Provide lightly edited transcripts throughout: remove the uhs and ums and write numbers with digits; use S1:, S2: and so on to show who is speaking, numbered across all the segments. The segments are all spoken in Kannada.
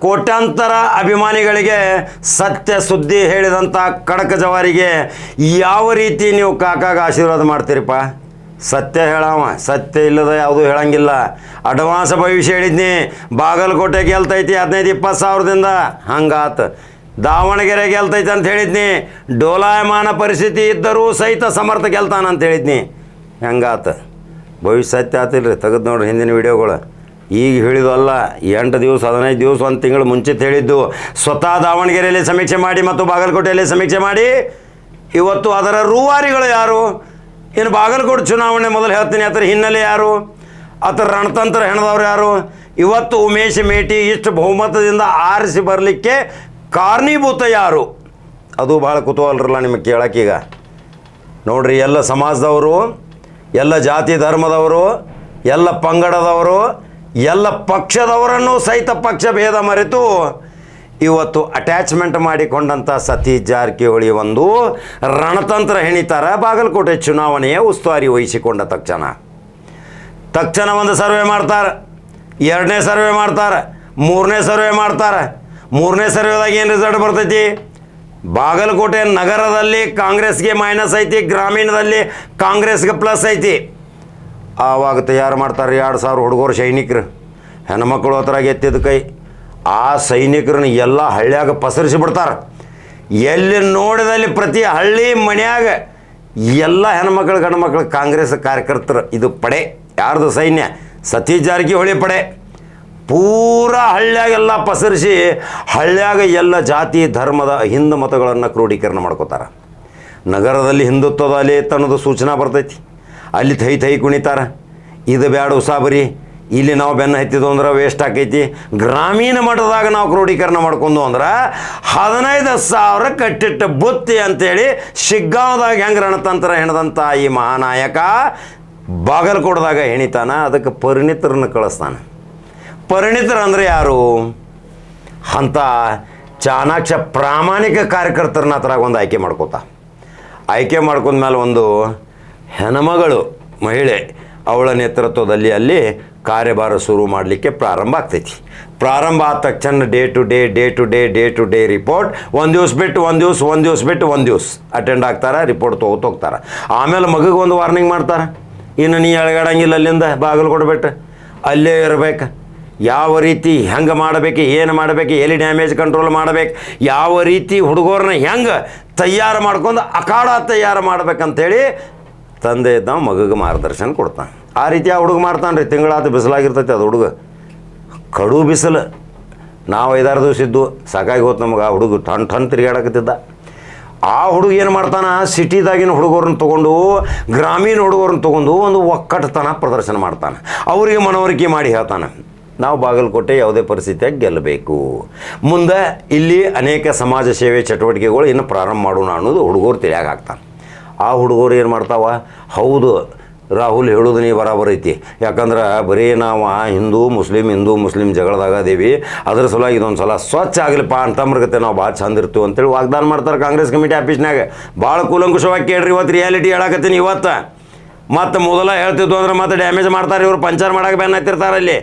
S1: ಕೋಟ್ಯಾಂತರ ಅಭಿಮಾನಿಗಳಿಗೆ ಸತ್ಯ ಸುದ್ದಿ ಹೇಳಿದಂಥ ಖಡಕ್ ಜವಾರಿಗೆ ಯಾವ ರೀತಿ ನೀವು ಕಾಕಾಗ ಆಶೀರ್ವಾದ ಮಾಡ್ತೀರಿಪ್ಪ? ಸತ್ಯ ಹೇಳವ, ಸತ್ಯ ಇಲ್ಲದ ಯಾವುದೂ ಹೇಳಂಗಿಲ್ಲ. ಅಡ್ವಾನ್ಸ್ ಭವಿಷ್ಯ ಹೇಳಿದ್ನಿ, ಬಾಗಲಕೋಟೆ ಗೆಲ್ತೈತಿ 15-20 ಸಾವಿರದಿಂದ, ಹಂಗಾತ. ದಾವಣಗೆರೆ ಗೆಲ್ತೈತೆ ಅಂತ ಹೇಳಿದ್ನಿ, ಡೋಲಾಯಮಾನ ಪರಿಸ್ಥಿತಿ ಇದ್ದರೂ ಸಹಿತ ಸಮರ್ಥ ಗೆಲ್ತಾನ ಅಂತ ಹೇಳಿದ್ನಿ, ಹೆಂಗಾತ? ಭವಿಷ್ಯ ಸತ್ಯ ಆತಿಲ್ರಿ, ತೆಗೆದು ನೋಡ್ರಿ ಹಿಂದಿನ ವಿಡಿಯೋಗಳು. ಈಗ ಹೇಳಿದ್ದು ಅಲ್ಲ, 8 ದಿವಸ 15 ದಿವಸ 1 ತಿಂಗಳು ಮುಂಚಿತ ಹೇಳಿದ್ದು. ಸ್ವತಃ ದಾವಣಗೆರೆಯಲ್ಲಿ ಸಮೀಕ್ಷೆ ಮಾಡಿ ಮತ್ತು ಬಾಗಲಕೋಟೆಯಲ್ಲಿ ಸಮೀಕ್ಷೆ ಮಾಡಿ ಇವತ್ತು ಅದರ ರೂವಾರಿಗಳು ಯಾರು? ಇನ್ನು ಬಾಗಲಕೋಟೆ ಚುನಾವಣೆ ಮೊದಲು ಹೇಳ್ತೀನಿ, ಅದರ ಹಿನ್ನೆಲೆ ಯಾರು, ಅದರ ರಣತಂತ್ರ ಹೆಣದವ್ರು ಯಾರು? ಇವತ್ತು ಉಮೇಶ್ ಮೇಟಿ ಇಷ್ಟು ಬಹುಮತದಿಂದ ಆರಿಸಿ ಬರಲಿಕ್ಕೆ ಕಾರಣೀಭೂತ ಯಾರು? ಅದು ಭಾಳ ಕುತೂಹಲರಲ್ಲ ನಿಮಗೆ ಕೇಳೋಕ್ಕೀಗ. ನೋಡ್ರಿ, ಎಲ್ಲ ಸಮಾಜದವರು, ಎಲ್ಲ ಜಾತಿ ಧರ್ಮದವರು, ಎಲ್ಲ ಪಂಗಡದವರು, ಎಲ್ಲ ಪಕ್ಷದವರನ್ನು ಸಹಿತ ಪಕ್ಷ ಭೇದ ಮರೆತು ಇವತ್ತು ಅಟ್ಯಾಚ್ಮೆಂಟ್ ಮಾಡಿಕೊಂಡಂಥ ಸತೀಶ್ ಜಾರಕಿಹೊಳಿ ಒಂದು ರಣತಂತ್ರ ಹೆಣಿತಾರೆ. ಬಾಗಲಕೋಟೆ ಚುನಾವಣೆಯ ಉಸ್ತುವಾರಿ ವಹಿಸಿಕೊಂಡ ತಕ್ಷಣ ಒಂದು ಸರ್ವೆ ಮಾಡ್ತಾರೆ, 2ನೇ ಸರ್ವೆ ಮಾಡ್ತಾರೆ, 3ನೇ ಸರ್ವೆ ಮಾಡ್ತಾರೆ. 3ನೇ ಸರ್ವೆದಾಗ ಏನು ರಿಸಲ್ಟ್ ಬರ್ತೈತಿ? ಬಾಗಲಕೋಟೆ ನಗರದಲ್ಲಿ ಕಾಂಗ್ರೆಸ್ಗೆ ಮೈನಸ್ ಐತಿ, ಗ್ರಾಮೀಣದಲ್ಲಿ ಕಾಂಗ್ರೆಸ್ಗೆ ಪ್ಲಸ್ ಐತಿ. ಆವಾಗ ತಯಾರು ಮಾಡ್ತಾರೆ 2,000 ಹುಡುಗರು ಸೈನಿಕರು, ಹೆಣ್ಮಕ್ಳು ಹತ್ರ ಎತ್ತಿದ ಕೈ. ಆ ಸೈನಿಕರನ್ನ ಎಲ್ಲ ಹಳ್ಳಿಯಾಗ ಪಸರಿಸಿಬಿಡ್ತಾರೆ. ಎಲ್ಲಿ ನೋಡಿದಲ್ಲಿ ಪ್ರತಿ ಹಳ್ಳಿ ಮನೆಯಾಗ ಎಲ್ಲ ಹೆಣ್ಮಕ್ಳು ಗಂಡು ಮಕ್ಕಳು ಕಾಂಗ್ರೆಸ್ ಕಾರ್ಯಕರ್ತರು. ಇದು ಪಡೆ ಯಾರ್ದು? ಸೈನ್ಯ, ಸತೀಶ್ ಜಾರಕಿಹೊಳಿ ಪಡೆ. ಪೂರಾ ಹಳ್ಳಿಯಾಗೆಲ್ಲ ಪಸರಿಸಿ ಹಳ್ಳಿಯಾಗ ಎಲ್ಲ ಜಾತಿ ಧರ್ಮದ ಹಿಂದೂ ಮತಗಳನ್ನು ಕ್ರೋಢೀಕರಣ ಮಾಡ್ಕೋತಾರೆ. ನಗರದಲ್ಲಿ ಹಿಂದುತ್ವದ ಅಲೆ ಅನ್ನೋದು ಸೂಚನಾ ಬರ್ತೈತಿ, ಅಲ್ಲಿ ಥೈ ಕುಣಿತಾರೆ. ಇದು ಬ್ಯಾಡ ಉಸಾಬರಿ, ಇಲ್ಲಿ ನಾವು ಬೆನ್ನು ಹತ್ತಿದ್ದು ಅಂದ್ರೆ ವೇಸ್ಟ್ ಆಕೈತಿ. ಗ್ರಾಮೀಣ ಮಟ್ಟದಾಗ ನಾವು ಕ್ರೋಢೀಕರಣ ಮಾಡ್ಕೊಂಡು ಅಂದ್ರೆ 15,000 ಕಟ್ಟಿಟ್ಟ ಬುತ್ತಿ ಅಂತೇಳಿ ಶಿಗ್ಗಾಂವದಾಗ ಹೆಂಗೆ ರಣತಂತ್ರ ಹೆಣದಂಥ ಈ ಮಹಾನಾಯಕ ಬಾಗಲಕೋಟದಾಗ ಹೆಣಿತಾನ. ಅದಕ್ಕೆ ಪರಿಣಿತರನ್ನು ಕಳಿಸ್ತಾನೆ. ಪರಿಣಿತರು ಅಂದರೆ ಯಾರು? ಅಂಥ ಚಾಣಾಕ್ಷ ಪ್ರಾಮಾಣಿಕ ಕಾರ್ಯಕರ್ತರನ್ನ ಹತ್ರ ಒಂದು ಆಯ್ಕೆ ಆಯ್ಕೆ ಮಾಡ್ಕೊಂಡ್ಮೇಲೆ ಒಂದು ಹೆಣ್ಮಗಳು ಮಹಿಳೆ ಅವಳ ನೇತೃತ್ವದಲ್ಲಿ ಅಲ್ಲಿ ಕಾರ್ಯಭಾರ ಶುರು ಮಾಡಲಿಕ್ಕೆ ಪ್ರಾರಂಭ ಆಗ್ತೈತಿ. ಪ್ರಾರಂಭ ಆದ ತಕ್ಷಣ ಡೇ ಟು ಡೇ ರಿಪೋರ್ಟ್, ಒಂದು ದಿವಸ ಬಿಟ್ಟು ಒಂದು ದಿವಸ ಅಟೆಂಡ್ ಆಗ್ತಾರೆ, ರಿಪೋರ್ಟ್ ಹೋಗ್ತಾರೆ. ಆಮೇಲೆ ಮಗುಗೆ ಒಂದು ವಾರ್ನಿಂಗ್ ಮಾಡ್ತಾರೆ, ಇನ್ನು ನೀ ಎಳಗಾಡಂಗಿಲ್ಲ, ಅಲ್ಲಿಂದ ಬಾಗಲಕೋಟೆ ಬಿಟ್ಟು ಅಲ್ಲೇ ಇರಬೇಕು, ಯಾವ ರೀತಿ ಹೆಂಗೆ ಮಾಡಬೇಕು, ಏನು ಮಾಡಬೇಕು, ಎಲ್ಲಿ ಡ್ಯಾಮೇಜ್ ಕಂಟ್ರೋಲ್ ಮಾಡಬೇಕು, ಯಾವ ರೀತಿ ಹುಡುಗರನ್ನ ಹೆಂಗೆ ತಯಾರು ಮಾಡ್ಕೊಂಡು ಅಖಾಡ ತಯಾರು ಮಾಡ್ಬೇಕಂತೇಳಿ ತಂದೆ ಇದ್ದಾವ ಮಗುಗೆ ಮಾರ್ಗದರ್ಶನ ಕೊಡ್ತಾನೆ. ಆ ರೀತಿ ಆ ಹುಡುಗ ಮಾಡ್ತಾನೆ ರೀ. ತಿಂಗಳಾತು ಬಿಸಿಲಾಗಿರ್ತೈತಿ, ಅದು ಹುಡುಗ ಕಡು ಬಿಸಿಲು. ನಾವು 5-6 ದಿವಸ ಇದ್ದು ಸಾಕಾಗಿ ಹೋತು ನಮಗೆ. ಆ ಹುಡುಗ ಟನ್ ತಿರುಗಾಡಕತ್ತಿದ್ದ. ಆ ಹುಡುಗ ಏನು ಮಾಡ್ತಾನೆ, ಸಿಟಿದಾಗಿನ ಹುಡುಗರನ್ನ ತೊಗೊಂಡು ಗ್ರಾಮೀಣ ಹುಡುಗರನ್ನ ತೊಗೊಂಡು ಒಂದು ಒಕ್ಕಟ್ಟತನ ಪ್ರದರ್ಶನ ಮಾಡ್ತಾನೆ. ಅವರಿಗೆ ಮನವರಿಕೆ ಮಾಡಿ ಹೇಳ್ತಾನೆ, ನಾವು ಬಾಗಲಕೋಟೆ ಯಾವುದೇ ಪರಿಸ್ಥಿತಿಯಾಗಿ ಗೆಲ್ಲಬೇಕು, ಮುಂದೆ ಇಲ್ಲಿ ಅನೇಕ ಸಮಾಜ ಸೇವೆ ಚಟುವಟಿಕೆಗಳು ಇನ್ನು ಪ್ರಾರಂಭ ಮಾಡೋಣ ಅನ್ನೋದು ಹುಡುಗರು ತಿಳಿಯಾಗ ಹಾಕ್ತಾನೆ. ಆ ಹುಡುಗರು ಏನು ಮಾಡ್ತಾವ, ಹೌದು ರಾಹುಲ್ ಹೇಳೋದು ನೀ ಬರಾಬರ್ ಐತಿ, ಯಾಕಂದ್ರೆ ಬರೀ ನಾವು ಹಿಂದೂ ಮುಸ್ಲಿಂ ಜಗಳದಾಗ ಅದೇವಿ, ಅದ್ರ ಸಲುವಾಗಿ ಇದೊಂದು ಸಲ ಸ್ವಚ್ಛ ಆಗಲಿಪ್ಪ ಅಂತಮ್ರಗತೆ ನಾವು ಭಾಳ ಚಂದ ಇರ್ತೀವಿ ಅಂತೇಳಿ ವಾಗ್ದಾನ ಮಾಡ್ತಾರೆ ಕಾಂಗ್ರೆಸ್ ಕಮಿಟಿ ಆಫೀಸ್ನಾಗ. ಭಾಳ ಕೂಲಂಕುಷವಾಗಿ ಕೇಳ್ರಿ, ಇವತ್ತು ರಿಯಾಲಿಟಿ ಹೇಳಕತ್ತೀನಿ. ಇವತ್ತು ಮತ್ತು ಮೊದಲ ಹೇಳ್ತಿದ್ದು ಅಂದ್ರೆ ಮತ್ತೆ ಡ್ಯಾಮೇಜ್ ಮಾಡ್ತಾರೆ ಇವರು, ಪಂಚರ್ ಮಾಡೋಕೆ ಬೆನ್ನ ಹತ್ತಿರ್ತಾರೆ ಅಲ್ಲಿ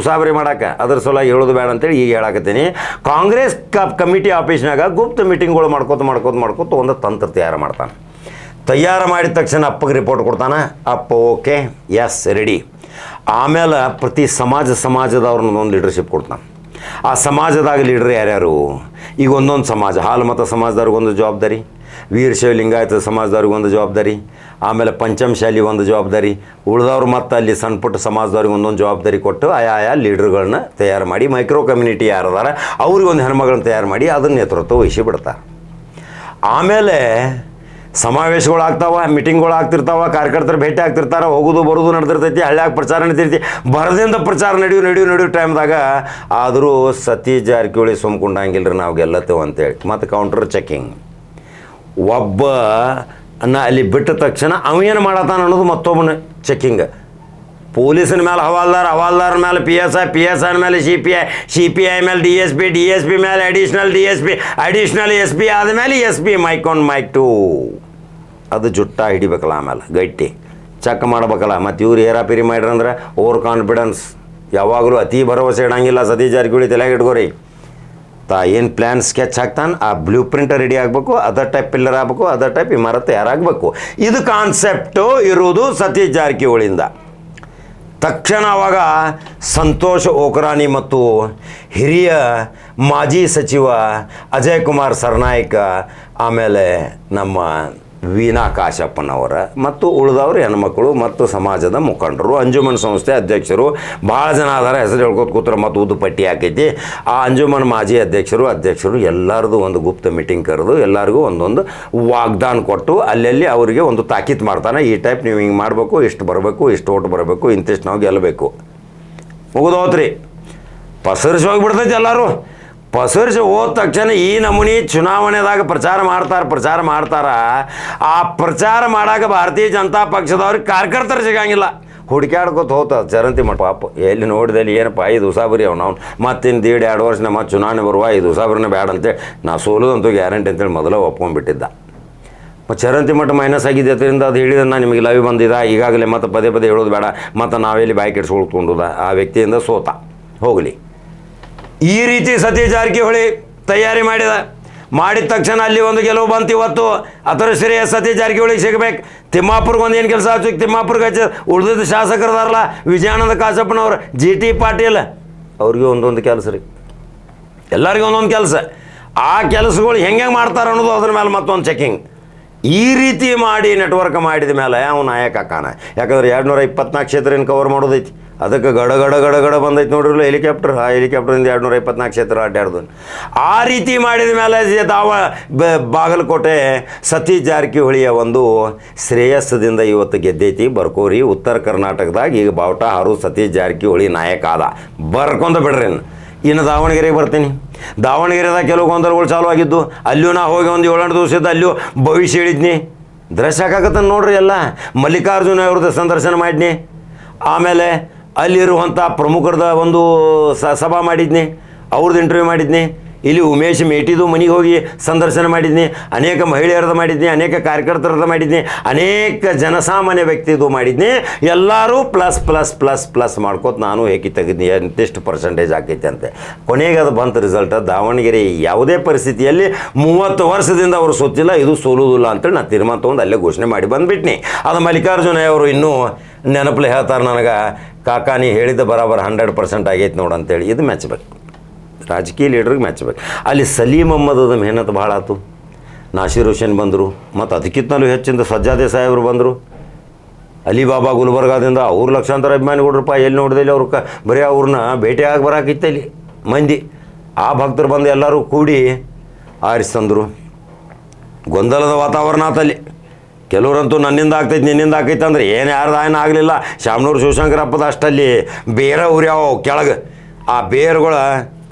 S1: ಉಸಾಬರಿ ಮಾಡೋಕೆ. ಅದ್ರ ಸಲುವಾಗಿ ಹೇಳೋದು ಬೇಡ ಅಂತೇಳಿ ಈಗ ಹೇಳಕತ್ತೀನಿ. ಕಾಂಗ್ರೆಸ್ ಕಮಿಟಿ ಆಫೀಸ್ನಾಗ ಗುಪ್ತ ಮೀಟಿಂಗ್ಗಳು ಮಾಡ್ಕೋತ ಒಂದು ತಂತ್ರ ತಯಾರು ಮಾಡಿದ ತಕ್ಷಣ ಅಪ್ಪಗೆ ರಿಪೋರ್ಟ್ ಕೊಡ್ತಾನೆ. ಅಪ್ಪ ಓಕೆ, ಎಸ್ ರೆಡಿ. ಆಮೇಲೆ ಪ್ರತಿ ಸಮಾಜದವ್ರನ್ನ ಒಂದು ಲೀಡರ್ಶಿಪ್ ಕೊಡ್ತಾನೆ. ಆ ಸಮಾಜದಾಗ ಲೀಡ್ರ್ ಯಾರ್ಯಾರು? ಈಗ ಒಂದೊಂದು ಸಮಾಜ, ಹಾಲುಮತ ಸಮಾಜದವ್ರಿಗೆ ಒಂದು ಜವಾಬ್ದಾರಿ, ವೀರಶೈವ ಲಿಂಗಾಯತ ಸಮಾಜದವ್ರಿಗೆ ಒಂದು ಜವಾಬ್ದಾರಿ, ಆಮೇಲೆ ಪಂಚಮಶಾಲಿ ಒಂದು ಜವಾಬ್ದಾರಿ, ಉಳಿದವ್ರು ಮತ್ತು ಅಲ್ಲಿ ಸಣ್ಣ ಪುಟ್ಟ ಸಮಾಜದವ್ರಿಗೆ ಒಂದೊಂದು ಜವಾಬ್ದಾರಿ ಕೊಟ್ಟು ಆಯಾ ಲೀಡ್ರ್ಗಳನ್ನ ತಯಾರು ಮಾಡಿ, ಮೈಕ್ರೋ ಕಮ್ಯುನಿಟಿ ಯಾರದಾರ ಅವ್ರಿಗೆ ಒಂದು ಹೆಣ್ಮಗಳನ್ನ ತಯಾರು ಮಾಡಿ ಅದನ್ನ ನೇತೃತ್ವ ವಹಿಸಿ ಬಿಡ್ತಾರೆ. ಆಮೇಲೆ ಸಮಾವೇಶಗಳು ಆಗ್ತಾವೆ, ಮೀಟಿಂಗ್ಗಳು ಆಗ್ತಿರ್ತಾವೆ, ಕಾರ್ಯಕರ್ತರು ಭೇಟಿ ಆಗ್ತಿರ್ತಾರೆ, ಹೋಗೋದು ಬರೋದು ನಡೆದಿರ್ತೈತಿ, ಹಳ್ಳಿಯಾಗ ಪ್ರಚಾರ ನಡೀತೈತಿ. ಬರದಿಂದ ಪ್ರಚಾರ ನಡೆಯೋ ಟೈಮ್ದಾಗ ಆದರೂ ಸತೀಶ್ ಜಾರಕಿಹೊಳಿ ಸುಮ್ಕೊಂಡಂಗಿಲ್ಲ ರೀ, ನಾವು ಗೆಲ್ಲತ್ತೇವೆ ಅಂತೇಳಿ ಮತ್ತು ಕೌಂಟರ್ ಚೆಕಿಂಗ್. ಒಬ್ಬನ ಅಲ್ಲಿ ಬಿಟ್ಟ ತಕ್ಷಣ ಅವೇನು ಮಾಡತ್ತಾನ ಅನ್ನೋದು ಮತ್ತೊಬ್ಬನ ಚೆಕಿಂಗ್. ಪೊಲೀಸಿನ ಮೇಲೆ ಹವಾಲ್ದಾರ ಮೇಲೆ PSI ಮೇಲೆ CPI ಮೇಲೆ DSP ಮೇಲೆ ಅಡಿಷ್ನಲ್ SP ಆದಮೇಲೆ SP ಮೈಕ್ 2 ಅದು ಜುಟ್ಟ ಹಿಡಿಬೇಕಲ್ಲ, ಆಮೇಲೆ ಗಟ್ಟಿ ಚೆಕ್ ಮಾಡ್ಬೇಕಲ್ಲ. ಮತ್ತು ಇವ್ರು ಏರಾಪಿರಿ ಮಾಡ್ರಂದ್ರೆ ಓವರ್ ಕಾನ್ಫಿಡೆನ್ಸ್, ಯಾವಾಗಲೂ ಅತಿ ಭರವಸೆ ಇಡಂಗಿಲ್ಲ. ಸತೀಶ್ ಜಾರಕಿಹೊಳಿ ತಲೆಗೆ ಇಟ್ಕೋರಿ, ಏನು ಪ್ಲ್ಯಾನ್ ಸ್ಕೆಚ್ ಹಾಕ್ತಾನೆ ಆ ಬ್ಲೂ ಪ್ರಿಂಟ್ ರೆಡಿ ಆಗಬೇಕು, ಅದರ್ ಟೈಪ್ ಪಿಲ್ಲರ್ ಆಗಬೇಕು, ಅದರ್ ಟೈಪ್ ಇಮಾರತ್ ತಯಾರಾಗಬೇಕು. ಇದು ಕಾನ್ಸೆಪ್ಟು ಇರುವುದು ಸತೀಶ್ ಜಾರಕಿಹೊಳಿಯಿಂದ. ತಕ್ಷಣ ಅವಾಗ ಸಂತೋಷ್ ಓಕರಾನಿ ಮತ್ತು ಹಿರಿಯ ಮಾಜಿ ಸಚಿವ ಅಜಯ್ ಕುಮಾರ್ ಸರ್ನಾಯ್ಕ, ಆಮೇಲೆ ನಮ್ಮ ವೀಣಾ ಕಾಶಪ್ಪನವರ ಮತ್ತು ಉಳಿದವರು ಹೆಣ್ಮಕ್ಳು ಮತ್ತು ಸಮಾಜದ ಮುಖಂಡರು, ಅಂಜುಮನ್ ಸಂಸ್ಥೆ ಅಧ್ಯಕ್ಷರು ಭಾಳ ಜನ ಆಧಾರ ಹೆಸರು ಹೇಳ್ಕೊತ ಕೂತ್ರೆ ಮತ್ತು ಉದ್ದು ಪಟ್ಟಿ ಹಾಕೈತಿ. ಆ ಅಂಜುಮನ್ ಮಾಜಿ ಅಧ್ಯಕ್ಷರು ಎಲ್ಲರದು ಒಂದು ಗುಪ್ತ ಮೀಟಿಂಗ್ ಕರೆದು ಎಲ್ಲರಿಗೂ ಒಂದೊಂದು ವಾಗ್ದಾನ ಕೊಟ್ಟು ಅಲ್ಲಲ್ಲಿ ಅವರಿಗೆ ಒಂದು ತಾಕೀತು ಮಾಡ್ತಾನೆ. ಈ ಟೈಪ್ ನೀವು ಹಿಂಗೆ ಮಾಡಬೇಕು, ಇಷ್ಟು ಬರಬೇಕು, ಇಷ್ಟು ಓಟ್ ಬರಬೇಕು, ಇಂತಿಷ್ಟು ನಾವು ಗೆಲ್ಲಬೇಕು. ಮುಗಿದೋತ್ರಿ, ಪಸರಿಸಿ ಹೋಗಿಬಿಡ್ತೈತಿ ಎಲ್ಲರೂ. ಪಸರಿಸಿ ಹೋದ ತಕ್ಷಣ ಈ ನಮೂನಿ ಚುನಾವಣೆದಾಗ ಪ್ರಚಾರ ಮಾಡ್ತಾರೆ. ಆ ಪ್ರಚಾರ ಮಾಡಾಕ ಭಾರತೀಯ ಜನತಾ ಪಕ್ಷದವ್ರಿಗೆ ಕಾರ್ಯಕರ್ತರು ಸಿಗಂಗಿಲ್ಲ. ಹುಡುಕ್ಯಾಡ್ಕೊತ ಹೋತ ಚರಂತಿ ಮಠ ಪಾಪ ಎಲ್ಲಿ ನೋಡಿದಲ್ಲಿ ಏನಪ್ಪ 5 ದಿವಸ ಬರೀ ಅವ್ನು ಮತ್ತಿನ್ನು 1.5-2 ವರ್ಷ ನಮ್ಮ ಚುನಾವಣೆ ಬರುವ 5 ದಿವಸ ಬರೋಣ ಬೇಡ ಅಂತೇಳಿ ನಾ ಸೋಲೋದಂತೂ ಗ್ಯಾರಂಟಿ ಅಂತೇಳಿ ಮೊದಲೇ ಒಪ್ಕೊಂಡ್ಬಿಟ್ಟಿದ್ದ. ಚರಂತಿ ಮಠ ಮೈನಸ್ ಆಗಿದೆ ಅದರಿಂದ ಅದು ಹೇಳಿದ್ರೆ ನಾನು ನಿಮಗೆ ಲೈವ್ ಬಂದಿದ್ದ ಈಗಾಗಲೇ ಮತ್ತೆ ಪದೇ ಹೇಳೋದು ಬೇಡ, ಮತ್ತು ನಾವೆಲ್ಲಿ ಬಾಯಿ ಕೆಡ್ಸ್ಕೊಳ್ಕೊಂಡುದ ಆ ವ್ಯಕ್ತಿಯಿಂದ ಸೋತ ಹೋಗಲಿ. ಈ ರೀತಿ ಸತೀಶ್ ಜಾರಕಿಹೊಳಿ ತಯಾರಿ ಮಾಡಿದ ತಕ್ಷಣ ಅಲ್ಲಿ ಒಂದು ಗೆಲುವು ಬಂತು. ಇವತ್ತು ಅದರ ಶ್ರೇಯ ಸತೀಶ್ ಜಾರಕಿಹೊಳಿಗೆ ಸಿಗಬೇಕು. ತಿಮ್ಮಾಪುರ್ಗೆ ಒಂದು ಏನು ಕೆಲಸ ಆಗ್ಬೇಕು, ತಿಮ್ಮಾಪುರ್ಗೆ ಹಚ್ಚ ಉಳಿದಿದ್ದ ಶಾಸಕರದಾರಲ್ಲ ವಿಜಯಾನಂದ ಕಾಶಪ್ಪನವ್ರು, GT ಪಾಟೀಲ್, ಅವ್ರಿಗೆ ಒಂದೊಂದು ಕೆಲಸ ರೀ, ಎಲ್ಲರಿಗೂ ಒಂದೊಂದು ಕೆಲಸ. ಆ ಕೆಲಸಗಳು ಹೆಂಗೆ ಮಾಡ್ತಾರೆ ಅನ್ನೋದು ಅದ್ರ ಮೇಲೆ ಮತ್ತೊಂದು ಚೆಕಿಂಗ್. ಈ ರೀತಿ ಮಾಡಿ ನೆಟ್ವರ್ಕ್ ಮಾಡಿದ ಮೇಲೆ ಅವ್ನು ನಾಯಕ ಅಕ್ಕಾನ. ಯಾಕಂದ್ರೆ 224 ಕ್ಷೇತ್ರ ಏನು ಕವರ್ ಮಾಡೋದೈತಿ, ಅದಕ್ಕೆ ಗಡ ಬಂದೈತಿ ನೋಡ್ರಿ ಹೆಲಿಕಾಪ್ಟರ್. ಆ ಹೆಲಿಕಾಪ್ಟರಿಂದ 224 ಕ್ಷೇತ್ರ ಅಡ್ಡಾಡ್ದು. ಆ ರೀತಿ ಮಾಡಿದ ಮೇಲೆ ಬಾಗಲಕೋಟೆ ಸತೀಶ್ ಜಾರಕಿಹೊಳಿಯ ಒಂದು ಶ್ರೇಯಸ್ಸದಿಂದ ಇವತ್ತು ಗೆದ್ದೈತಿ. ಬರ್ಕೋರಿ, ಉತ್ತರ ಕರ್ನಾಟಕದಾಗ ಈಗ ಬಾವುಟ ಹಾರು ಸತೀಶ್ ಜಾರಕಿಹೊಳಿ ನಾಯಕ ಆದ. ಬರ್ಕೊಂತ ಬಿಡ್ರಿ. ಇನ್ನು ದಾವಣಗೆರೆಗೆ ಬರ್ತೀನಿ. ದಾವಣಗೆರೆದಾಗ ಕೆಲವು ಗೊಂದಲಗಳು ಚಾಲು ಆಗಿದ್ದು. ಅಲ್ಲಿಯೂ ನಾ ಹೋಗಿ ಒಂದು 7-8 ದಿವಸದ ಅಲ್ಲಿಯೂ ಭವಿಷ್ಯ ಹೇಳಿದ್ನಿ. ಡ್ರೆಸ್ ಹಾಕಾಕತ್ತ ನೋಡ್ರಿ ಎಲ್ಲ. ಮಲ್ಲಿಕಾರ್ಜುನ ಅವ್ರದ್ದು ಸಂದರ್ಶನ ಮಾಡಿದ್ನಿ. ಆಮೇಲೆ ಅಲ್ಲಿರುವಂಥ ಪ್ರಮುಖರದ ಒಂದು ಸಭಾ ಮಾಡಿದ್ನಿ, ಅವ್ರದ್ದು ಇಂಟರ್ವ್ಯೂ ಮಾಡಿದ್ನಿ. ಇಲ್ಲಿ ಉಮೇಶ್ ಮೇಟಿದು ಮನೆಗೆ ಹೋಗಿ ಸಂದರ್ಶನ ಮಾಡಿದ್ನಿ. ಅನೇಕ ಮಹಿಳೆಯರದ್ದು ಮಾಡಿದ್ನಿ, ಅನೇಕ ಕಾರ್ಯಕರ್ತರದ್ದು ಮಾಡಿದ್ನಿ, ಅನೇಕ ಜನಸಾಮಾನ್ಯ ವ್ಯಕ್ತಿದು ಮಾಡಿದ್ನಿ. ಎಲ್ಲರೂ ಪ್ಲಸ್ ಮಾಡ್ಕೋತ ನಾನು ಹೇಗೆ ತೆಗೆದ್ನಿ ಎಂತಿಷ್ಟು ಪರ್ಸೆಂಟೇಜ್ ಆಕೈತೆ ಅಂತೆ. ಕೊನೆಗೆ ಅದು ಬಂತು ರಿಸಲ್ಟ್. ದಾವಣಗೆರೆ ಯಾವುದೇ ಪರಿಸ್ಥಿತಿಯಲ್ಲಿ 30 ವರ್ಷದಿಂದ ಅವರು ಸೋತಿಲ್ಲ, ಇದು ಸೋಲುವುದಿಲ್ಲ ಅಂತೇಳಿ ನಾನು ತೀರ್ಮಾನ ತೊಗೊಂಡು ಅಲ್ಲೇ ಘೋಷಣೆ ಮಾಡಿ ಬಂದುಬಿಟ್ನಿ. ಅದು ಮಲ್ಲಿಕಾರ್ಜುನ ಅವರು ಇನ್ನೂ ನೆನಪಲೆ ಹೇಳ್ತಾರೆ ನನಗೆ, ಕಾಕಾ ನೀ ಹೇಳಿದ ಬರಾಬರ್ 100% ಆಗೈತೆ ನೋಡು ಅಂತೇಳಿ. ಇದು ಮೆಚ್ಚಬೇಕು, ರಾಜಕೀಯ ಲೀಡ್ರಿಗೆ ಮೆಚ್ಚಬೇಕು. ಅಲ್ಲಿ ಸಲೀಂ ಅಹ್ಮದದ ಮೆಹನತ್ ಭಾಳ ಆಯ್ತು. ನಾಸೀರ್ ಹುಸೇನ್ ಬಂದರು, ಮತ್ತು ಅದಕ್ಕಿಂತಲೂ ಹೆಚ್ಚಿಂದ ಸಜ್ಜಾದೆ ಸಾಹೇಬರು ಬಂದರು. ಅಲಿಬಾಬಾ ಗುಲ್ಬರ್ಗಾದಿಂದ ಅವ್ರು ಲಕ್ಷಾಂತರ ಅಭಿಮಾನಿಗಳ್ರಪ್ಪ. ಎಲ್ಲಿ ನೋಡಿದಲ್ಲಿ ಅವ್ರು ಬರೀ ಅವ್ರನ್ನ ಭೇಟಿಯಾಗಿ ಬರಾಕಿತ್ತು ಇಲ್ಲಿ ಮಂದಿ. ಆ ಭಕ್ತರು ಬಂದು ಎಲ್ಲರೂ ಕೂಡಿ ಆರಿಸ್ತಂದರು. ಗೊಂದಲದ ವಾತಾವರಣ ಆತಲ್ಲಿ. ಕೆಲವರಂತೂ ನನ್ನಿಂದ ಆಗ್ತೈತೆ ನಿನ್ನಿಂದ ಆಗ್ತೈತೆ ಅಂದ್ರೆ ಏನು ಯಾರ್ದು ಏನು ಆಗಲಿಲ್ಲ. ಶಾಮನೂರು ಶಿವಶಂಕರಪ್ಪದ ಅಷ್ಟಲ್ಲಿ ಬೇರೆ ಉರ್ಯಾವ ಕೆಳಗೆ. ಆ ಬೇರುಗಳ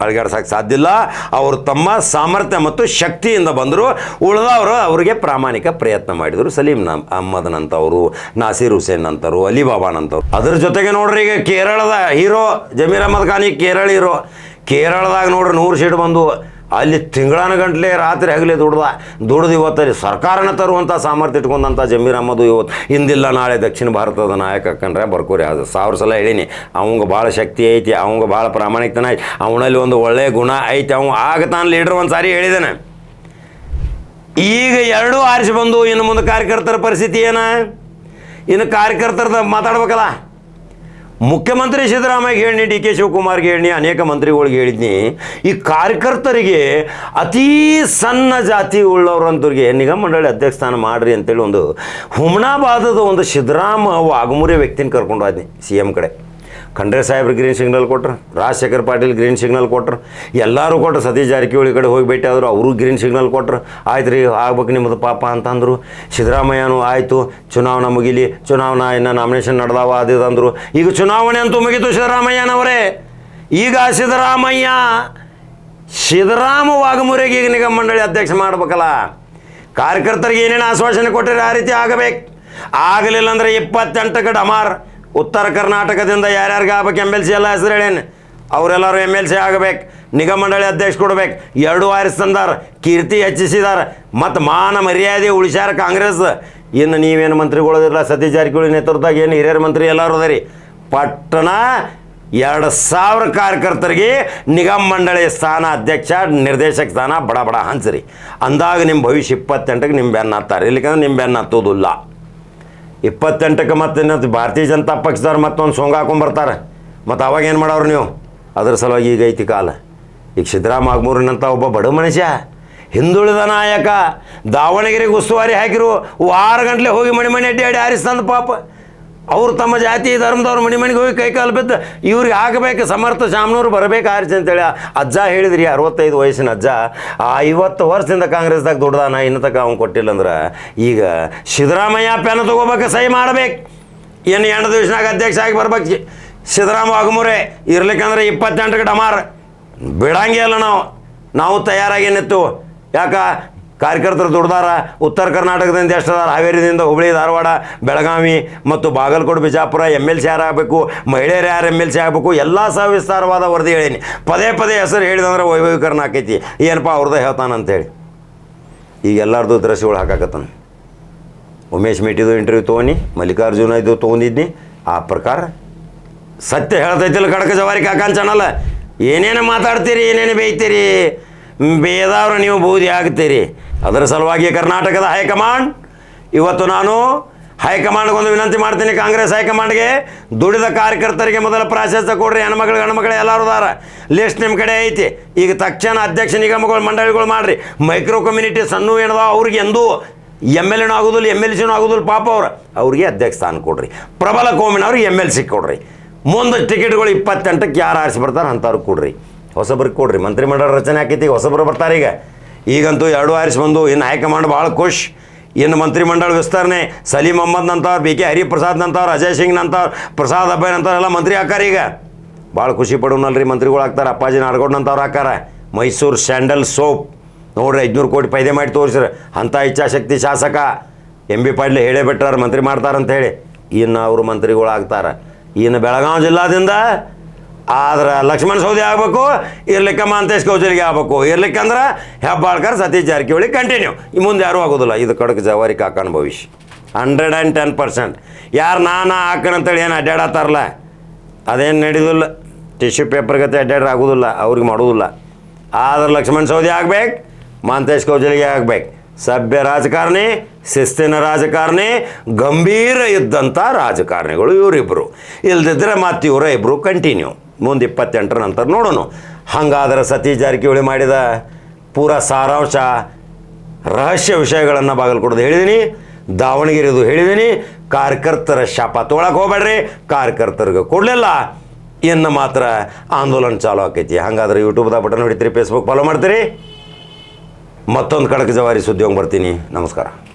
S1: ಅಳಗಾಡ್ಸೋಕ್ಕೆ ಸಾಧ್ಯ ಇಲ್ಲ. ಅವರು ತಮ್ಮ ಸಾಮರ್ಥ್ಯ ಮತ್ತು ಶಕ್ತಿಯಿಂದ ಬಂದರು. ಉಳಿದವರು ಅವರಿಗೆ ಪ್ರಾಮಾಣಿಕ ಪ್ರಯತ್ನ ಮಾಡಿದರು. ಸಲೀಂ ಅಹ್ಮದ್ನಂಥವರು, ನಾಸೀರ್ ಹುಸೇನ್ ಅಂತವರು, ಅಲಿಬಾಬಾನಂತವ್ರು. ಅದ್ರ ಜೊತೆಗೆ ನೋಡ್ರಿ ಈಗ ಕೇರಳದ ಹೀರೋ ಜಮೀರ್ ಅಹ್ಮದ್ ಖಾನಿ ಕೇರಳ ಹೀರೋ. ಕೇರಳದಾಗ ನೋಡ್ರಿ 100 ಸೀಟ್ ಬಂದು ಅಲ್ಲಿ ತಿಂಗಳಾನ ಗಂಟಲೆ ರಾತ್ರಿ ಹಗಲೇ ದುಡ್ದು ಇವತ್ತಲ್ಲಿ ಸರ್ಕಾರನ ತರುವಂಥ ಸಾಮರ್ಥ್ಯ ಇಟ್ಕೊಂಡಂಥ ಜಮೀರ್ ಅಹ್ಮದ್ ಇವತ್ತು ಇಂದಿಲ್ಲ ನಾಳೆ ದಕ್ಷಿಣ ಭಾರತದ ನಾಯಕ ಹಾಕಂಡ್ರೆ ಬರ್ಕೋರಿ. ಅದು 1000 ಸಲ ಹೇಳೀನಿ. ಅವಂಗೆ ಭಾಳ ಶಕ್ತಿ ಐತಿ, ಅವಂಗೆ ಭಾಳ ಪ್ರಾಮಾಣಿಕತನ ಐತಿ, ಅವನಲ್ಲಿ ಒಂದು ಒಳ್ಳೆಯ ಗುಣ ಐತಿ. ಅವ ಆಗ ತಾನು ಲೀಡ್ರ್ ಒಂದು ಸಾರಿ ಹೇಳಿದ್ದಾನೆ. ಈಗ 2 ಆರಿಸಿ ಬಂದು ಇನ್ನು ಮುಂದೆ ಕಾರ್ಯಕರ್ತರ ಪರಿಸ್ಥಿತಿ ಏನ? ಇನ್ನು ಕಾರ್ಯಕರ್ತರದ ಮಾತಾಡ್ಬೇಕಲ್ಲ. ಮುಖ್ಯಮಂತ್ರಿ ಸಿದ್ದರಾಮಯ್ಯಗೆ ಹೇಳಿನಿ, DK ಶಿವಕುಮಾರ್ಗೆ ಹೇಳಿನಿ, ಅನೇಕ ಮಂತ್ರಿಗಳಿಗೆ ಹೇಳಿದ್ನಿ. ಈ ಕಾರ್ಯಕರ್ತರಿಗೆ ಅತೀ ಸಣ್ಣ ಜಾತಿ ಉಳ್ಳವ್ರಂತವ್ರಿಗೆ ನಿಗಮ ಮಂಡಳಿ ಅಧ್ಯಕ್ಷ ಸ್ಥಾನ ಮಾಡಿರಿ ಅಂತೇಳಿ ಒಂದು ಹುಮನಾಬಾದದ ಒಂದು ಸಿದ್ದರಾಮ ವಾಘಮೂರ್ಯ ವ್ಯಕ್ತಿನ ಕರ್ಕೊಂಡು ಹೋದ್ನಿ CM ಕಡೆ. ಖಂಡ್ರೆ ಸಾಹೇಬ್ರು ಗ್ರೀನ್ ಸಿಗ್ನಲ್ ಕೊಟ್ರು, ರಾಜಶೇಖರ್ ಪಾಟೀಲ್ ಗ್ರೀನ್ ಸಿಗ್ನಲ್ ಕೊಟ್ರು, ಎಲ್ಲರೂ ಕೊಟ್ಟರು. ಸತೀಶ್ ಜಾರಕಿಹೊಳಿ ಕಡೆ ಹೋಗಿ ಭೇಟಿ ಆದರು, ಅವರು ಗ್ರೀನ್ ಸಿಗ್ನಲ್ ಕೊಟ್ಟರು. ಆಯ್ತು ರೀ ಆಗ್ಬೇಕು ನಿಮ್ಮದು ಪಾಪ ಅಂತಂದರು. ಸಿದ್ದರಾಮಯ್ಯನೂ ಆಯಿತು ಚುನಾವಣೆ ಮುಗಿಲಿ, ಚುನಾವಣಾ ಇನ್ನು ನಾಮಿನೇಷನ್ ನಡೆದಾವ ಅದಂದರು. ಈಗ ಚುನಾವಣೆ ಅಂತೂ ಮುಗೀತು ಸಿದ್ದರಾಮಯ್ಯನವರೇ. ಈಗ ಸಿದ್ದರಾಮ ವಾಘಮೂರ್ಯಗೆ ಈಗ ನಿಗಮ ಮಂಡಳಿ ಅಧ್ಯಕ್ಷ ಮಾಡ್ಬೇಕಲ್ಲ. ಕಾರ್ಯಕರ್ತರಿಗೆ ಏನೇನು ಆಶ್ವಾಸನೆ ಕೊಟ್ಟರೆ ಆ ರೀತಿ ಆಗಬೇಕು. ಆಗಲಿಲ್ಲ ಅಂದರೆ 28 ಡಮಾರ್ ಉತ್ತರ ಕರ್ನಾಟಕದಿಂದ ಯಾರ್ಯಾರಿಗೆ ಆಗ್ಬೇಕು MLC ಎಲ್ಲ ಹೆಸರು ಹೇಳೇನು, ಅವರೆಲ್ಲರೂ MLC ಆಗಬೇಕು. ನಿಗಮ ಮಂಡಳಿ ಅಧ್ಯಕ್ಷ ಕೊಡ್ಬೇಕು. 2 ಆರಿಸ್ತಂದಾರ, ಕೀರ್ತಿ ಹೆಚ್ಚಿಸಿದಾರ, ಮತ್ತು ಮಾನ ಮರ್ಯಾದೆ ಉಳಿಸ್ಯಾರ ಕಾಂಗ್ರೆಸ್. ಇನ್ನು ನೀವೇನು ಮಂತ್ರಿಗಳದಿಲ್ಲ, ಸತೀಶ್ ಜಾರಕಿಹೊಳಿ ನೇತೃತ್ವದಾಗ ಏನು ಹಿರಿಯರ ಮಂತ್ರಿ ಎಲ್ಲರೂ ಅದ ರೀ. ಪಟ್ಟಣ 2,000 ಕಾರ್ಯಕರ್ತರಿಗೆ ನಿಗಮ ಮಂಡಳಿ ಸ್ಥಾನ, ಅಧ್ಯಕ್ಷ, ನಿರ್ದೇಶಕ ಸ್ಥಾನ ಬಡ ಬಡ ಹಂಚ್ರಿ. ಅಂದಾಗ ನಿಮ್ಮ ಭವಿಷ್ಯ 28ಕ್ಕೆ ನಿಮ್ಮ ಬೆನ್ನು ಹತ್ತಾರೆ. ಇಲ್ಲಿಕಂದ್ರೆ ನಿಮ್ಮ ಬೆನ್ನು ಹತ್ತೋದಿಲ್ಲ. 28ಕ್ಕೆ ಮತ್ತೆ ಭಾರತೀಯ ಜನತಾ ಪಕ್ಷದವ್ರು ಮತ್ತೊಂದು ಸೋಂಗ್ ಹಾಕೊಂಬರ್ತಾರೆ. ಮತ್ತು ಅವಾಗ ಏನು ಮಾಡೋರು ನೀವು? ಅದ್ರ ಸಲುವಾಗಿ ಈಗ ಐತಿ ಕಾಲ. ಈಗ ಸಿದ್ದರಾಮ ಆಗಮೂರಿನಂಥ ಒಬ್ಬ ಬಡ ಮನುಷ್ಯ, ಹಿಂದುಳಿದ ನಾಯಕ, ದಾವಣಗೆರೆಗೆ ಉಸ್ತುವಾರಿ ಹಾಕಿರು, ವಾರಗಂಟ್ಲೆ ಹೋಗಿ ಮನೆ ಅಡ್ಡಿ ಹಾರಿಸ್ತಂದು ಪಾಪ. ಅವ್ರು ತಮ್ಮ ಜಾತಿ ಧರ್ಮದವ್ರು ಮನೆಗೆ ಹೋಗಿ ಕೈ ಕಾಲು ಬಿದ್ದು ಇವ್ರಿಗೆ ಆಗಬೇಕು, ಸಮರ್ಥ ಶಾಮನೂರು ಬರಬೇಕು ಆರಿಸಿ ಅಂತೇಳಿ ಅಜ್ಜ ಹೇಳಿದ್ರಿ. 65 ವಯಸ್ಸಿನ ಅಜ್ಜ 50 ವರ್ಷದಿಂದ ಕಾಂಗ್ರೆಸ್ದಾಗ ದುಡ್ದಾನ, ಇನ್ನು ತನಕ ಅವ್ನು ಕೊಟ್ಟಿಲ್ಲ ಅಂದ್ರೆ ಈಗ ಸಿದ್ದರಾಮಯ್ಯ ಪೆನ್ ತೊಗೋಬೇಕು, ಸಹಿ ಮಾಡ್ಬೇಕು. ಏನು 2 ದಿವಸನಾಗ ಅಧ್ಯಕ್ಷ ಆಗಿ ಬರ್ಬೇಕು ಸಿದ್ದರಾಮ ಆಗಮೂರೆ. ಇರ್ಲಿಕ್ಕಂದ್ರೆ 28ಕ್ಕೆ ಡಮಾರ್ ಬಿಡಂಗೇ ಇಲ್ಲ. ನಾವು ತಯಾರಾಗೇನಿತ್ತು. ಯಾಕ ಕಾರ್ಯಕರ್ತರು ದುಡ್ದಾರ. ಉತ್ತರ ಕರ್ನಾಟಕದಿಂದ ಎಷ್ಟು ಅದಾರ? ಹಾವೇರಿದಿಂದ ಹುಬ್ಬಳ್ಳಿ, ಧಾರವಾಡ, ಬೆಳಗಾವಿ ಮತ್ತು ಬಾಗಲಕೋಟೆ, ಬಿಜಾಪುರ MLC ಯಾರು ಆಗಬೇಕು, ಮಹಿಳೆಯರು ಯಾರು MLC ಆಗಬೇಕು, ಎಲ್ಲ ಸವಿಸ್ತಾರವಾದ ವರದಿ ಹೇಳೀನಿ. ಪದೇ ಪದೇ ಹೆಸರು ಹೇಳಿದಂದ್ರೆ ವೈಭವೀಕರಣ ಆಕೈತಿ. ಏನಪ್ಪ ಅವ್ರದ್ದು ಹೇಳ್ತಾನಂತೇಳಿ ಈಗ ಎಲ್ಲರದು ದೃಶ್ಯಗಳು ಹಾಕಾಕತ್ತಾನ. ಉಮೇಶ್ ಮೇಟಿದು ಇಂಟರ್ವ್ಯೂ ತೊಗೊಂಡು, ಮಲ್ಲಿಕಾರ್ಜುನ ಇದು ತೊಗೊಂಡಿದ್ನಿ. ಆ ಪ್ರಕಾರ ಸತ್ಯ ಹೇಳ್ತೈತಿಲ್ಲ ಕಡಕ ಜವಾರಿ ಕಾಕಾನ್ ಚಾನಲ್. ಏನೇನು ಮಾತಾಡ್ತೀರಿ, ಏನೇನು ಬೇಯ್ತೀರಿ, ಬೇದವ್ರು ನೀವು ಬೂದಿ ಆಗ್ತೀರಿ. ಅದರ ಸಲುವಾಗಿ ಕರ್ನಾಟಕದ ಹೈಕಮಾಂಡ್ ಇವತ್ತು ನಾನು ಹೈಕಮಾಂಡ್ಗೆ ಒಂದು ವಿನಂತಿ ಮಾಡ್ತೀನಿ. ಕಾಂಗ್ರೆಸ್ ಹೈಕಮಾಂಡ್ಗೆ ದುಡಿದ ಕಾರ್ಯಕರ್ತರಿಗೆ ಮೊದಲ ಪ್ರಾಶಸ್ತ್ಯ ಕೊಡ್ರಿ. ಹೆಣ್ಮಕ್ಳು ಎಲ್ಲರೂ ಅದಾರ. ಲಿಸ್ಟ್ ನಿಮ್ಮ ಕಡೆ ಐತಿ. ಈಗ ತಕ್ಷಣ ಅಧ್ಯಕ್ಷ ನಿಗಮಗಳು ಮಂಡಳಿಗಳು ಮಾಡಿರಿ. ಮೈಕ್ರೋ ಕಮ್ಯುನಿಟಿ ಸಣ್ಣ ಏನದ ಅವ್ರಿಗೆ ಎಂದೂ MLA ಆಗೋದಿಲ್ಲ, MLCನೂ ಆಗೋದಿಲ್ಲ. ಪಾಪ ಅವ್ರಿಗೆ ಅಧ್ಯಕ್ಷ ಸ್ಥಾನ ಕೊಡ್ರಿ. ಪ್ರಬಲ ಕೋಮಿನವ್ರಿಗೆ MLC ಕೊಡ್ರಿ. ಮುಂದೆ ಟಿಕೆಟ್ಗಳು 28ಕ್ಕೆ ಯಾರು ಆರಿಸಿ ಬರ್ತಾರೆ ಅಂಥವ್ರಿಗೆ ಕೊಡ್ರಿ. ಹೊಸಬ್ರಿಗೆ ಕೊಡ್ರಿ. ಮಂತ್ರಿಮಂಡಲ ರಚನೆ ಆಕೈತಿ, ಹೊಸಬ್ರು ಬರ್ತಾರೆ. ಈಗಂತೂ 2 ಆರಿಸಿ ಬಂದು. ಇನ್ನು ಹೈಕಮಾಂಡ್ ಭಾಳ ಖುಷ್. ಇನ್ನು ಮಂತ್ರಿಮಂಡಲ ವಿಸ್ತರಣೆ ಸಲೀಂ ಅಹ್ಮದ್ನಂತವ್ರು, BK ಹರಿಪ್ರಸಾದ್ನಂತವ್ರು, ಅಜಯ್ ಸಿಂಗ್ನಂತವ್ರು, ಪ್ರಸಾದ್ ಅಬ್ಬಯ್ಯನಂತವ್ರು ಎಲ್ಲ ಮಂತ್ರಿ ಹಾಕಾರ. ಈಗ ಭಾಳ ಖುಷಿ ಪಡೋನಲ್ರಿ ಮಂತ್ರಿಗಳು ಆಗ್ತಾರೆ. ಅಪ್ಪಾಜಿ ನಾಡಗೌಡನಂತವ್ರು ಹಾಕಾರ. ಮೈಸೂರು ಸ್ಯಾಂಡಲ್ ಸೋಪ್ ನೋಡ್ರಿ 500 ಕೋಟಿ ಫೈದೆ ಮಾಡಿ ತೋರಿಸ್ರಿ. ಅಂಥ ಇಚ್ಛಾಶಕ್ತಿ ಶಾಸಕ MB ಪಾಟೀಲ್ ಹೇಳೇ ಬಿಟ್ಟಾರ ಮಂತ್ರಿ ಮಾಡ್ತಾರಂತ ಹೇಳಿ. ಇನ್ನು ಅವರು ಮಂತ್ರಿಗಳು ಆಗ್ತಾರೆ. ಇನ್ನು ಬೆಳಗಾವಿ ಜಿಲ್ಲಾದಿಂದ ಆದ್ರೆ ಲಕ್ಷ್ಮಣ ಸವದಿ ಆಗಬೇಕು, ಇರ್ಲಿಕ್ಕೆ ಮಹಂತೇಶ್ ಕೌಜಲ್ಗಿ ಆಗಬೇಕು, ಇರ್ಲಿಕ್ಕಂದ್ರೆ ಹೆಬ್ಬಾಳ್ಕರ್, ಸತೀಶ್ ಜಾರಕಿಹೊಳಿ ಕಂಟಿನ್ಯೂ. ಈ ಮುಂದೆ ಯಾರೂ ಆಗೋದಿಲ್ಲ. ಇದು ಕಡಕ ಜವಾರಿ ಕಾಕನ ಭವಿಷ್ಯ 110%. ಯಾರು ನಾನು ಹಾಕಣಂತೇಳಿ ಏನು ಅಡ್ಡಾಡತ್ತಾರಲ್ಲ ಅದೇನು ನಡೆಯೋದಿಲ್ಲ. ಟಿಶ್ಯೂ ಪೇಪರ್ ಗತೆ ಅಡ್ಡಾಡ್ರೆ ಆಗೋದಿಲ್ಲ, ಅವ್ರಿಗೆ ಮಾಡೋದಿಲ್ಲ. ಆದ್ರೆ ಲಕ್ಷ್ಮಣ ಸವದಿ ಆಗ್ಬೇಕು, ಮಹಂತೇಶ್ ಕೌಜಲ್ಗಿ ಆಗ್ಬೇಕು. ಸಭ್ಯ ರಾಜಕಾರಣಿ, ಶಿಸ್ತಿನ ರಾಜಕಾರಣಿ, ಗಂಭೀರ ಇದ್ದಂಥ ರಾಜಕಾರಣಿಗಳು ಇವರಿಬ್ಬರು. ಇಲ್ದಿದ್ರೆ ಮತ್ತು ಇವರ ಇಬ್ಬರು ಕಂಟಿನ್ಯೂ. ಮುಂದೆ 28ರ ನಂತರ ನೋಡೋಣ. ಹಾಗಾದ್ರೆ ಸತೀಶ್ ಜಾರಕಿಹೊಳಿ ಮಾಡಿದ ಪೂರ ಸಾರಾಂಶ ರಹಸ್ಯ ವಿಷಯಗಳನ್ನು ಬಾಗಲಕೋಟದ ಹೇಳಿದ್ದೀನಿ, ದಾವಣಗೆರೆದು ಹೇಳಿದ್ದೀನಿ. ಕಾರ್ಯಕರ್ತರ ಶಾಪ ತೊಗೊಳಕ್ಕೆ ಹೋಗ್ಬೇಡ್ರಿ. ಕಾರ್ಯಕರ್ತರಿಗೆ ಕೊಡಲಿಲ್ಲ ಇನ್ನು ಮಾತ್ರ ಆಂದೋಲನ ಚಾಲು ಆಕೈತಿ. ಹಾಗಾದ್ರೆ ಯೂಟ್ಯೂಬ್ದಾಗ ಬಟನ್ ಹೊಡಿತೀರಿ, ಫೇಸ್ಬುಕ್ ಫಾಲೋ ಮಾಡ್ತೀರಿ. ಮತ್ತೊಂದು ಕಡಕ ಜವಾರಿ ಸುದ್ದಿ ಹೋಗಿ ಬರ್ತೀನಿ. ನಮಸ್ಕಾರ.